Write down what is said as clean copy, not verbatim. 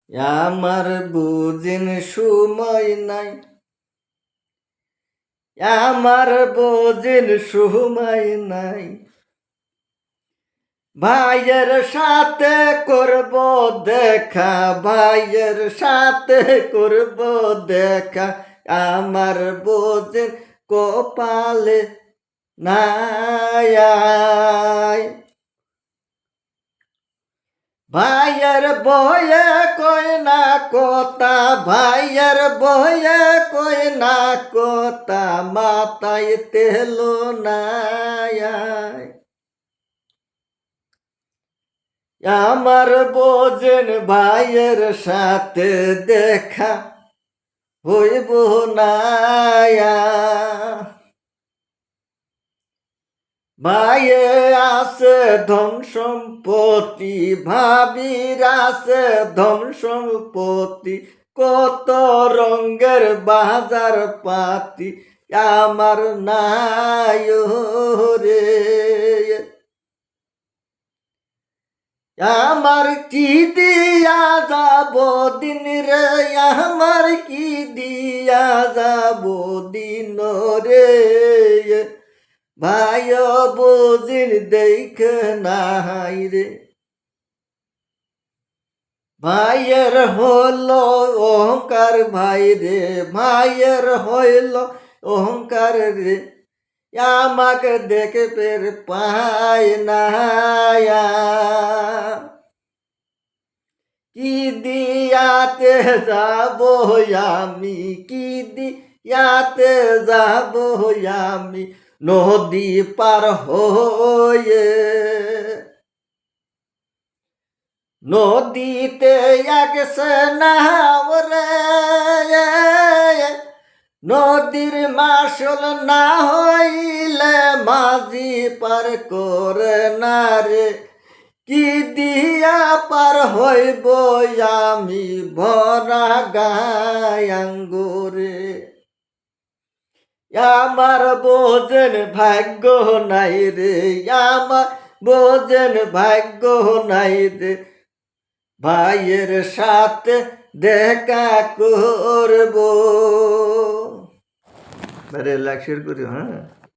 আমার বুঝিন সময় নাই, আমার বুঝিন সময় নাই, ভাইয়ের সাথে করব দেখা, ভাইয়ের সাথে করব দেখা, আমার বুঝিন কপালে নাই। ভাইয়ের বয়ে কই না কথা, ভাইয়ের বয়ে কই না কথা, মাথায় তেল নাই। আমার বোঝেন ভাইয়ের সাথে দেখা হইব না। ভাইয়ে আছে ধন সম্পত্তি, ভাবির আছে ধন সম্পত্তি, কত রঙের বাজার পাতি, আমার নাই রে। আমার কি দিয়া যাব দিন রে, আমার কি দিয়া যাব দিন রে, ভাই বুঝির দেখ নাই রে। ভাইয়ের হলো অহংকার ভাই রে, ভাইয়ের হইল অহংকার রে, আমাকে দেখে পের পায় না। কি দিয়াতে যাব আমি, কি দিয়াতে যাব আমি, নদী পার হয়ে। নদীতে একসে নাও রে, নদীর মাসল না হইলে মাঝি পার করে না রে, কি দিয়া পার হইব আমি ভরা গায় আঙ্গুরে। আমার বোঝেন ভাগ্য নাই রে, আমার বোঝেন ভাগ্য নাই রে, ভাইয়ের সাথে দেখা করব। রিল্যাক্স করি, হ্যাঁ।